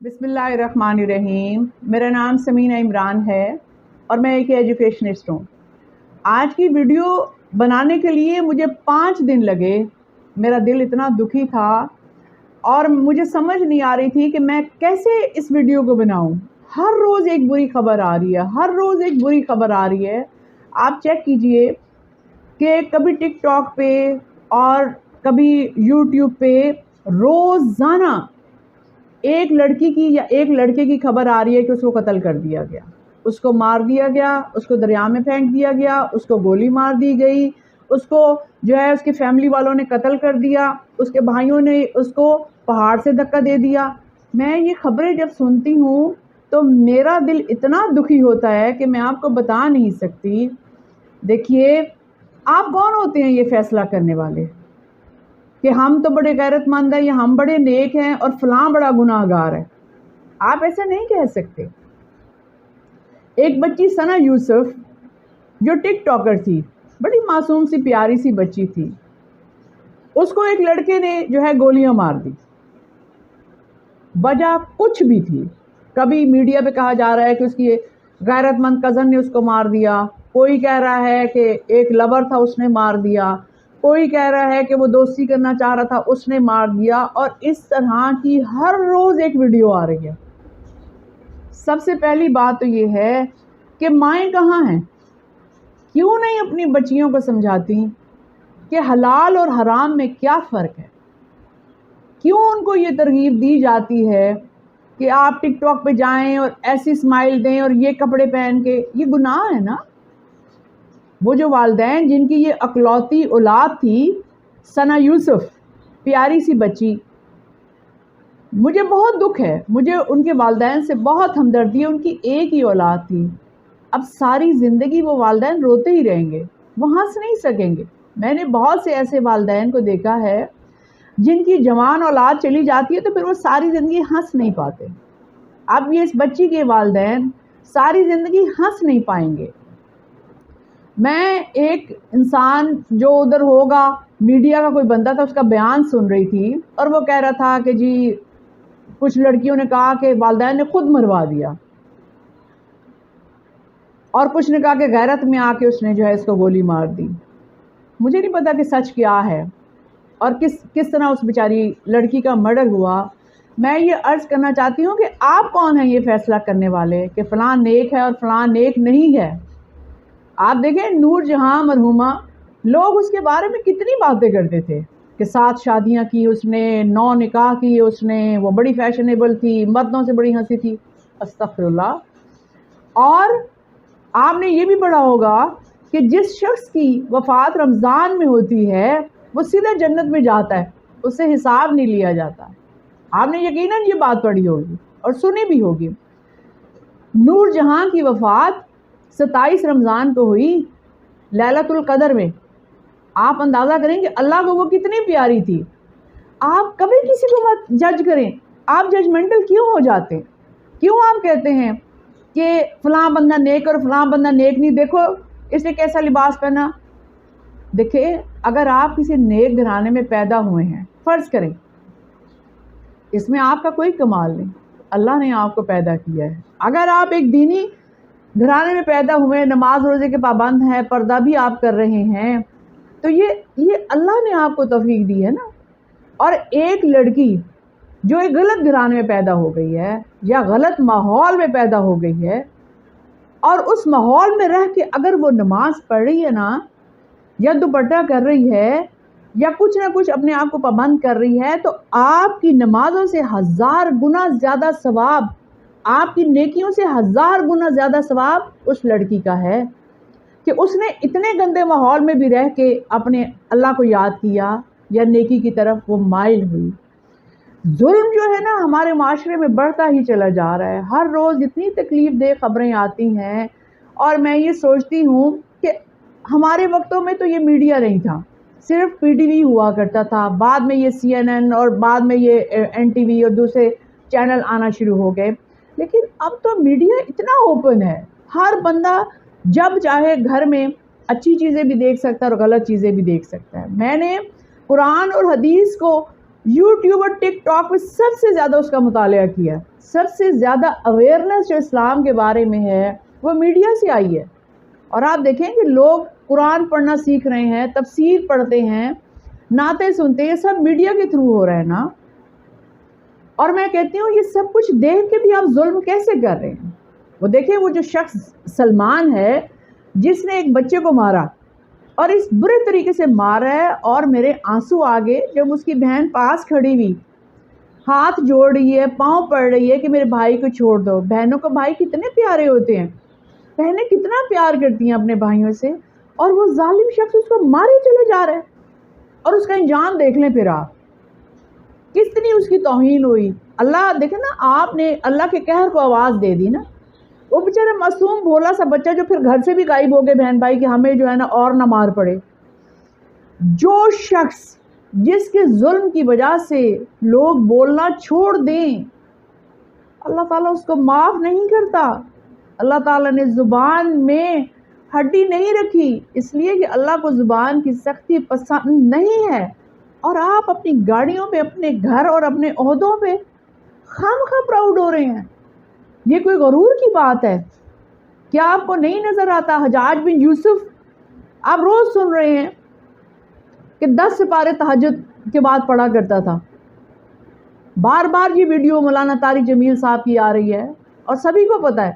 بسم اللہ الرحمن الرحیم۔ میرا نام سمینہ عمران ہے اور میں ایک ایجوکیشنسٹ ہوں۔ آج کی ویڈیو بنانے کے لیے مجھے 5 دن لگے۔ میرا دل اتنا دکھی تھا اور مجھے سمجھ نہیں آ رہی تھی کہ میں کیسے اس ویڈیو کو بناؤں۔ ہر روز ایک بری خبر آ رہی ہے، ہر روز ایک بری خبر آ رہی ہے۔ آپ چیک کیجئے کہ کبھی ٹک ٹاک پہ اور کبھی یوٹیوب پہ روزانہ ایک لڑکی کی یا ایک لڑکے کی خبر آ رہی ہے کہ اس کو قتل کر دیا گیا، اس کو مار دیا گیا، اس کو دریا میں پھینک دیا گیا، اس کو گولی مار دی گئی، اس کو جو ہے اس کی فیملی والوں نے قتل کر دیا، اس کے بھائیوں نے اس کو پہاڑ سے دھکا دے دیا۔ میں یہ خبریں جب سنتی ہوں تو میرا دل اتنا دکھی ہوتا ہے کہ میں آپ کو بتا نہیں سکتی۔ دیکھیے، آپ کون ہوتے ہیں یہ فیصلہ کرنے والے کہ ہم تو بڑے غیرت مند ہیں یا ہم بڑے نیک ہیں اور فلاں بڑا گناہ گار ہے؟ آپ ایسا نہیں کہہ سکتے۔ ایک بچی ثنا یوسف جو ٹک ٹاکر تھی، بڑی معصوم سی پیاری سی بچی تھی، اس کو ایک لڑکے نے جو ہے گولیاں مار دی۔ وجہ کچھ بھی تھی، کبھی میڈیا پہ کہا جا رہا ہے کہ اس کی غیرت مند کزن نے اس کو مار دیا، کوئی کہہ رہا ہے کہ ایک لور تھا اس نے مار دیا، کوئی کہہ رہا ہے کہ وہ دوستی کرنا چاہ رہا تھا اس نے مار دیا، اور اس طرح کی ہر روز ایک ویڈیو آ رہی ہے۔ سب سے پہلی بات تو یہ ہے کہ مائیں کہاں ہیں؟ کیوں نہیں اپنی بچیوں کو سمجھاتی کہ حلال اور حرام میں کیا فرق ہے؟ کیوں ان کو یہ ترغیب دی جاتی ہے کہ آپ ٹک ٹاک پہ جائیں اور ایسی سمائل دیں اور یہ کپڑے پہن کے؟ یہ گناہ ہے نا۔ وہ جو والدین جن کی یہ اکلوتی اولاد تھی، ثنا یوسف، پیاری سی بچی، مجھے بہت دکھ ہے، مجھے ان کے والدین سے بہت ہمدردی ہے۔ ان کی ایک ہی اولاد تھی، اب ساری زندگی وہ والدین روتے ہی رہیں گے، وہ ہنس نہیں سکیں گے۔ میں نے بہت سے ایسے والدین کو دیکھا ہے جن کی جوان اولاد چلی جاتی ہے تو پھر وہ ساری زندگی ہنس نہیں پاتے۔ اب یہ اس بچی کے والدین ساری زندگی ہنس نہیں پائیں گے۔ میں ایک انسان جو ادھر ہوگا، میڈیا کا کوئی بندہ تھا، اس کا بیان سن رہی تھی اور وہ کہہ رہا تھا کہ جی کچھ لڑکیوں نے کہا کہ والدین نے خود مروا دیا، اور کچھ نے کہا کہ غیرت میں آ کے اس نے جو ہے اس کو گولی مار دی۔ مجھے نہیں پتا کہ سچ کیا ہے اور کس طرح اس بیچاری لڑکی کا مرڈر ہوا۔ میں یہ عرض کرنا چاہتی ہوں کہ آپ کون ہیں یہ فیصلہ کرنے والے کہ فلاں نیک ہے اور فلاں نیک نہیں ہے؟ آپ دیکھیں نور جہاں مرحومہ، لوگ اس کے بارے میں کتنی باتیں کرتے تھے کہ 7 شادیاں کی اس نے، 9 نکاح کی اس نے، وہ بڑی فیشنیبل تھی، مردوں سے بڑی ہنسی تھی۔ استغفر اللہ۔ اور آپ نے یہ بھی پڑھا ہوگا کہ جس شخص کی وفات رمضان میں ہوتی ہے وہ سیدھا جنت میں جاتا ہے، اس سے حساب نہیں لیا جاتا۔ آپ نے یقیناً یہ بات پڑھی ہوگی اور سنی بھی ہوگی۔ نور جہاں کی وفات 27 رمضان کو ہوئی، لیلۃ القدر میں۔ آپ اندازہ کریں کہ اللہ کو وہ کتنی پیاری تھی۔ آپ کبھی کسی کو مت جج کریں۔ آپ ججمنٹل کیوں ہو جاتے ہیں؟ کیوں آپ کہتے ہیں کہ فلاں بندہ نیک اور فلاں بندہ نیک نہیں؟ دیکھو اس نے کیسا لباس پہنا۔ دیکھیں، اگر آپ کسی نیک گھرانے میں پیدا ہوئے ہیں، فرض کریں، اس میں آپ کا کوئی کمال نہیں، اللہ نے آپ کو پیدا کیا ہے۔ اگر آپ ایک دینی گھرانے میں پیدا ہوئے، نماز روزے کے پابند ہیں، پردہ بھی آپ کر رہے ہیں، تو یہ اللہ نے آپ کو توفیق دی ہے نا۔ اور ایک لڑکی جو ایک غلط گھرانے میں پیدا ہو گئی ہے یا غلط ماحول میں پیدا ہو گئی ہے، اور اس ماحول میں رہ کے اگر وہ نماز پڑھ رہی ہے نا، یا دوپٹہ کر رہی ہے، یا کچھ نہ کچھ اپنے آپ کو پابند کر رہی ہے، تو آپ کی نمازوں سے 1000 گنا زیادہ ثواب، آپ کی نیکیوں سے 1000 گنا زیادہ ثواب اس لڑکی کا ہے کہ اس نے اتنے گندے ماحول میں بھی رہ کے اپنے اللہ کو یاد کیا یا نیکی کی طرف وہ مائل ہوئی۔ ظلم جو ہے نا ہمارے معاشرے میں بڑھتا ہی چلا جا رہا ہے۔ ہر روز اتنی تکلیف دہ خبریں آتی ہیں، اور میں یہ سوچتی ہوں کہ ہمارے وقتوں میں تو یہ میڈیا نہیں تھا، صرف پی ٹی وی ہوا کرتا تھا، بعد میں یہ CNN اور بعد میں یہ NTV اور دوسرے چینل آنا شروع ہو گئے۔ لیکن اب تو میڈیا اتنا اوپن ہے، ہر بندہ جب چاہے گھر میں اچھی چیزیں بھی دیکھ سکتا ہے اور غلط چیزیں بھی دیکھ سکتا ہے۔ میں نے قرآن اور حدیث کو یوٹیوب اور ٹک ٹاک پہ سب سے زیادہ اس کا مطالعہ کیا، سب سے زیادہ اویئرنیس جو اسلام کے بارے میں ہے وہ میڈیا سے آئی ہے. اور آپ دیکھیں کہ لوگ قرآن پڑھنا سیکھ رہے ہیں، تفسیر پڑھتے ہیں، نعتیں سنتے ہیں، یہ سب میڈیا کے تھرو ہو رہا ہے نا. اور میں کہتی ہوں یہ سب کچھ دیکھ کے بھی آپ ظلم کیسے کر رہے ہیں؟ وہ دیکھیں وہ جو شخص سلمان ہے جس نے ایک بچے کو مارا اور اس برے طریقے سے مارا ہے، اور میرے آنسو آگے جب اس کی بہن پاس کھڑی ہوئی ہاتھ جوڑ رہی ہے، پاؤں پڑ رہی ہے کہ میرے بھائی کو چھوڑ دو. بہنوں کو بھائی کتنے پیارے ہوتے ہیں، بہنیں کتنا پیار کرتی ہیں اپنے بھائیوں سے، اور وہ ظالم شخص اس کو مارے چلے جا رہا ہے. اور اس کا انجام دیکھ لیں پھر آپ کتنی اس کی توہین ہوئی. اللہ دیکھیں نا، آپ نے اللہ کے قہر کو آواز دے دی نا. وہ بیچارہ معصوم بھولا سا بچہ جو پھر گھر سے بھی غائب ہو گئے بہن بھائی کہ ہمیں جو ہے نا اور نہ مار پڑے. جو شخص جس کے ظلم کی وجہ سے لوگ بولنا چھوڑ دیں، اللہ تعالیٰ اس کو معاف نہیں کرتا. اللہ تعالیٰ نے زبان میں ہڈی نہیں رکھی، اس لیے کہ اللہ کو زبان کی سختی پسند نہیں ہے. اور آپ اپنی گاڑیوں پہ، اپنے گھر اور اپنے عہدوں پہ خامخواہ پراؤڈ ہو رہے ہیں. یہ کوئی غرور کی بات ہے؟ کیا آپ کو نہیں نظر آتا حجاج بن یوسف آپ روز سن رہے ہیں کہ 10 سپارے تہجد کے بعد پڑھا کرتا تھا. بار بار یہ ویڈیو مولانا طارق جمیل صاحب کی آ رہی ہے اور سبھی کو پتا ہے.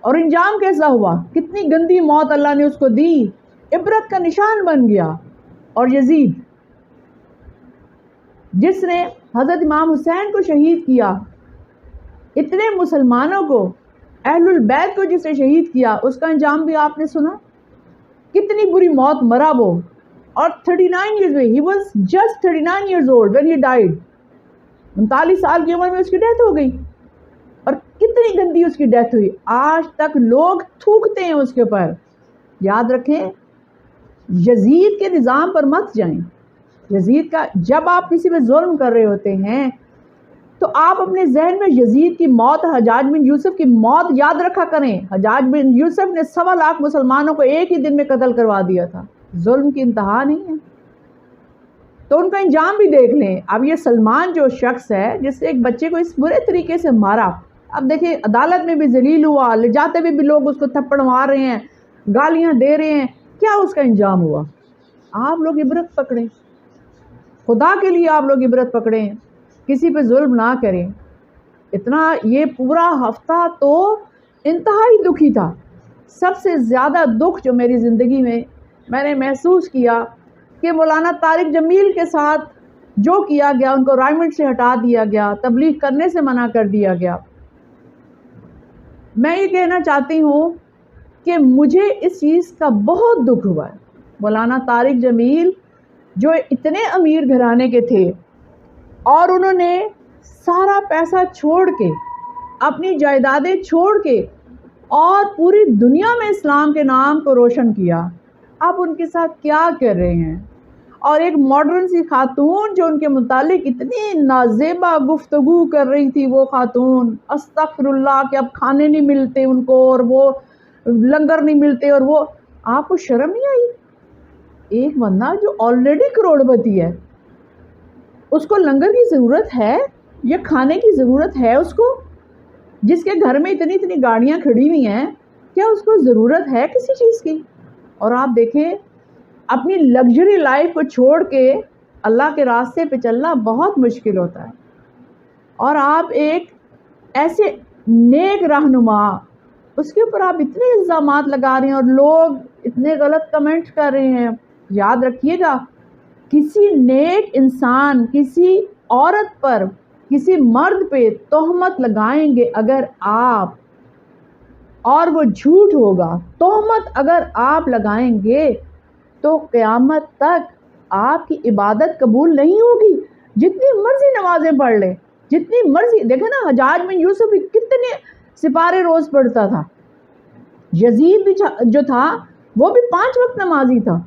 اور انجام کیسا ہوا؟ کتنی گندی موت اللہ نے اس کو دی، عبرت کا نشان بن گیا. اور یزید جس نے حضرت امام حسین کو شہید کیا، اتنے مسلمانوں کو، اہل البیت کو جس نے شہید کیا، اس کا انجام بھی آپ نے سنا. کتنی بری موت مرا وہ. اور 39 years میں، he was just 39 years old when he died. 39 سال کی عمر میں اس کی ڈیتھ ہو گئی. اور کتنی گندی اس کی ڈیتھ ہوئی، آج تک لوگ تھوکتے ہیں اس کے اوپر. یاد رکھیں یزید کے نظام پر مت جائیں. یزید کا جب آپ کسی پہ ظلم کر رہے ہوتے ہیں تو آپ اپنے ذہن میں یزید کی موت، حجاج بن یوسف کی موت یاد رکھا کریں. حجاج بن یوسف نے 1.25 لاکھ مسلمانوں کو ایک ہی دن میں قتل کروا دیا تھا. ظلم کی انتہا نہیں ہے. تو ان کا انجام بھی دیکھ لیں. اب یہ سلمان جو شخص ہے جس نے ایک بچے کو اس برے طریقے سے مارا، اب دیکھیں عدالت میں بھی ذلیل ہوا، لے جاتے ہوئے بھی لوگ اس کو تھپڑ مار رہے ہیں، گالیاں دے رہے ہیں. کیا اس کا انجام ہوا؟ آپ لوگ عبرت پکڑیں، خدا کے لیے آپ لوگ عبرت پکڑیں، کسی پہ ظلم نہ کریں. اتنا یہ پورا ہفتہ تو انتہائی دکھی تھا. سب سے زیادہ دکھ جو میری زندگی میں نے محسوس کیا کہ مولانا طارق جمیل کے ساتھ جو کیا گیا، ان کو رائمنڈ سے ہٹا دیا گیا، تبلیغ کرنے سے منع کر دیا گیا. میں یہ کہنا چاہتی ہوں کہ مجھے اس چیز کا بہت دکھ ہوا ہے. مولانا طارق جمیل جو اتنے امیر گھرانے کے تھے اور انہوں نے سارا پیسہ چھوڑ کے، اپنی جائیدادیں چھوڑ کے اور پوری دنیا میں اسلام کے نام کو روشن کیا، آپ ان کے ساتھ کیا کر رہے ہیں؟ اور ایک ماڈرن سی خاتون جو ان کے متعلق اتنی نازیبا گفتگو کر رہی تھی، وہ خاتون استغفر اللہ کہ اب کھانے نہیں ملتے ان کو، اور وہ لنگر نہیں ملتے، اور وہ آپ کو شرم نہیں آئی؟ ایک بندہ جو آلریڈی کروڑ پتی ہے، اس کو لنگر کی ضرورت ہے یا کھانے کی ضرورت ہے؟ اس کو جس کے گھر میں اتنی گاڑیاں کھڑی ہوئی ہیں، کیا اس کو ضرورت ہے کسی چیز کی؟ اور آپ دیکھیں اپنی لگژری لائف کو چھوڑ کے اللہ کے راستے پہ چلنا بہت مشکل ہوتا ہے. اور آپ ایک ایسے نیک رہنما، اس کے اوپر آپ اتنے الزامات لگا رہے ہیں اور لوگ اتنے غلط کمنٹ کر رہے ہیں. یاد رکھیے گا کسی نیک انسان، کسی عورت پر، کسی مرد پہ تہمت لگائیں گے اگر آپ، اور وہ جھوٹ ہوگا، تہمت اگر آپ لگائیں گے تو قیامت تک آپ کی عبادت قبول نہیں ہوگی. جتنی مرضی نمازیں پڑھ لیں، جتنی مرضی، دیکھیں نا حجاج بن یوسف بھی کتنے سپارے روز پڑھتا تھا. یزید بھی جو تھا وہ بھی 5 وقت نمازی تھا،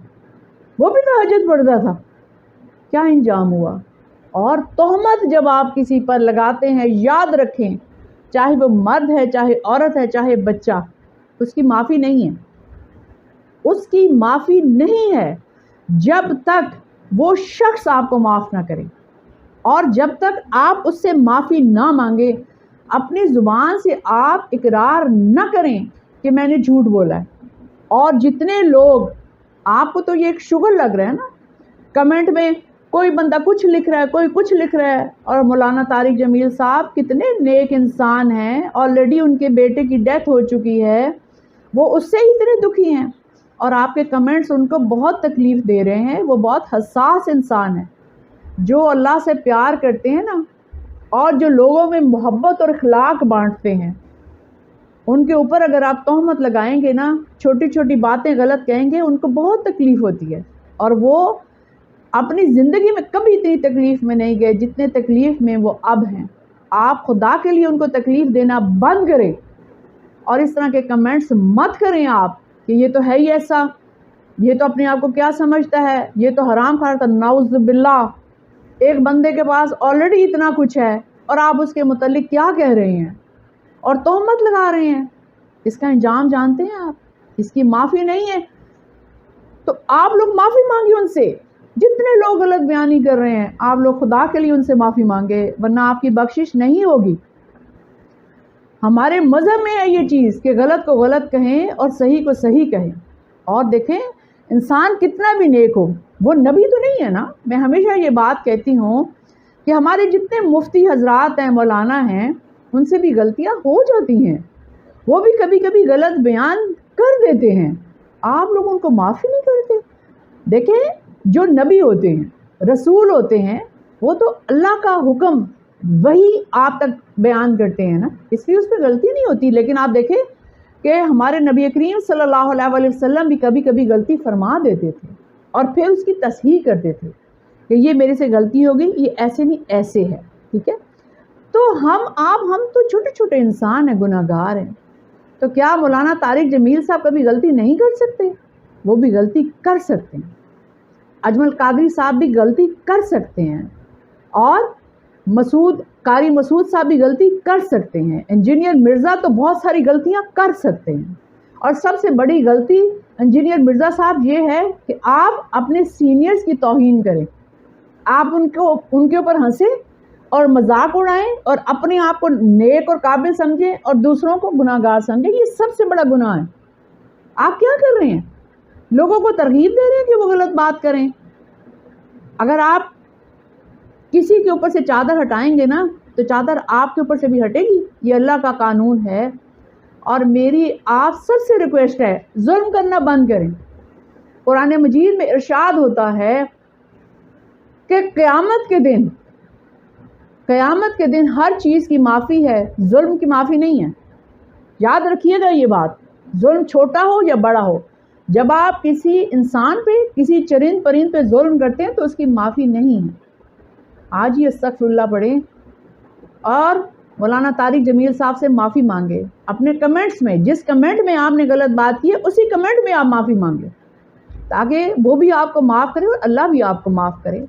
وہ بھی تہجد پڑھتا تھا. کیا انجام ہوا؟ اور تہمت جب آپ کسی پر لگاتے ہیں، یاد رکھیں چاہے وہ مرد ہے، چاہے عورت ہے، چاہے بچہ، اس کی معافی نہیں ہے. اس کی معافی نہیں ہے جب تک وہ شخص آپ کو معاف نہ کرے، اور جب تک آپ اس سے معافی نہ مانگے اپنی زبان سے آپ اقرار نہ کریں کہ میں نے جھوٹ بولا ہے. اور جتنے لوگ، آپ کو تو یہ ایک شغل لگ رہا ہے نا، کمنٹ میں کوئی بندہ کچھ لکھ رہا ہے، کوئی کچھ لکھ رہا ہے. اور مولانا طارق جمیل صاحب کتنے نیک انسان ہیں، آلریڈی ان کے بیٹے کی ڈیتھ ہو چکی ہے، وہ اس سے ہی اتنے دکھی ہیں، اور آپ کے کمنٹس ان کو بہت تکلیف دے رہے ہیں. وہ بہت حساس انسان ہے، جو اللہ سے پیار کرتے ہیں نا، اور جو لوگوں میں محبت اور اخلاق بانٹتے ہیں، ان کے اوپر اگر آپ تہمت لگائیں گے نا، چھوٹی چھوٹی باتیں غلط کہیں گے، ان کو بہت تکلیف ہوتی ہے. اور وہ اپنی زندگی میں کبھی اتنی تکلیف میں نہیں گئے جتنے تکلیف میں وہ اب ہیں. آپ خدا کے لیے ان کو تکلیف دینا بند کریں، اور اس طرح کے کمنٹس مت کریں آپ کہ یہ تو ہے ہی ایسا، یہ تو اپنے آپ کو کیا سمجھتا ہے، یہ تو حرام کھا رہا تھا. نعوذ باللہ، ایک بندے کے پاس آلریڈی اتنا کچھ ہے اور آپ اس کے متعلق کیا کہہ رہے ہیں اور تہمت لگا رہے ہیں. اس کا انجام جانتے ہیں آپ، اس کی معافی نہیں ہے. تو آپ لوگ معافی مانگے ان سے، جتنے لوگ غلط بیانی کر رہے ہیں آپ لوگ خدا کے لیے ان سے معافی مانگے، ورنہ آپ کی بخشش نہیں ہوگی. ہمارے مذہب میں ہے یہ چیز کہ غلط کو غلط کہیں اور صحیح کو صحیح کہیں. اور دیکھیں انسان کتنا بھی نیک ہو، وہ نبی تو نہیں ہے نا. میں ہمیشہ یہ بات کہتی ہوں کہ ہمارے جتنے مفتی حضرات ہیں، مولانا ہیں، ان سے بھی غلطیاں ہو جاتی ہیں، وہ بھی کبھی کبھی غلط بیان کر دیتے ہیں، آپ لوگ ان کو معافی نہیں کرتے. دیکھیں جو نبی ہوتے ہیں، رسول ہوتے ہیں، وہ تو اللہ کا حکم وہی آپ تک بیان کرتے ہیں نا، اس لیے اس پہ غلطی نہیں ہوتی. لیکن آپ دیکھیں کہ ہمارے نبی کریم صلی اللہ علیہ وسلم بھی کبھی کبھی غلطی فرما دیتے تھے اور پھر اس کی تصحیح کرتے تھے کہ یہ میرے سے غلطی ہو گئی، یہ ایسے نہیں ایسے ہے. ٹھیک ہے، تو ہم تو چھوٹے چھوٹے انسان ہیں، گناہ گار ہیں. تو کیا مولانا طارق جمیل صاحب کبھی غلطی نہیں کر سکتے؟ وہ بھی غلطی کر سکتے ہیں. اجمل قادری صاحب بھی غلطی کر سکتے ہیں، اور قاری مسعود صاحب بھی غلطی کر سکتے ہیں. انجینئر مرزا تو بہت ساری غلطیاں کر سکتے ہیں، اور سب سے بڑی غلطی انجینئر مرزا صاحب یہ ہے کہ آپ اپنے سینئرز کی توہین کریں، آپ ان کے اوپر ہنسیں اور مذاق اڑائیں اور اپنے آپ کو نیک اور قابل سمجھیں اور دوسروں کو گناہ گار سمجھیں. یہ سب سے بڑا گناہ ہے. آپ کیا کر رہے ہیں؟ لوگوں کو ترغیب دے رہے ہیں کہ وہ غلط بات کریں. اگر آپ کسی کے اوپر سے چادر ہٹائیں گے نا تو چادر آپ کے اوپر سے بھی ہٹے گی. یہ اللہ کا قانون ہے. اور میری آپ سب سے ریکویسٹ ہے، ظلم کرنا بند کریں. قرآن مجید میں ارشاد ہوتا ہے کہ قیامت کے دن ہر چیز کی معافی ہے، ظلم کی معافی نہیں ہے. یاد رکھیے گا یہ بات، ظلم چھوٹا ہو یا بڑا ہو. جب آپ کسی انسان پہ، کسی چرند پرند پہ ظلم کرتے ہیں تو اس کی معافی نہیں ہے. آج ہی استغفر اللہ پڑھیں اور مولانا طارق جمیل صاحب سے معافی مانگے. اپنے کمنٹس میں، جس کمنٹ میں آپ نے غلط بات کی ہے اسی کمنٹ میں آپ معافی مانگے، تاکہ وہ بھی آپ کو معاف کرے اور اللہ بھی آپ کو معاف کرے.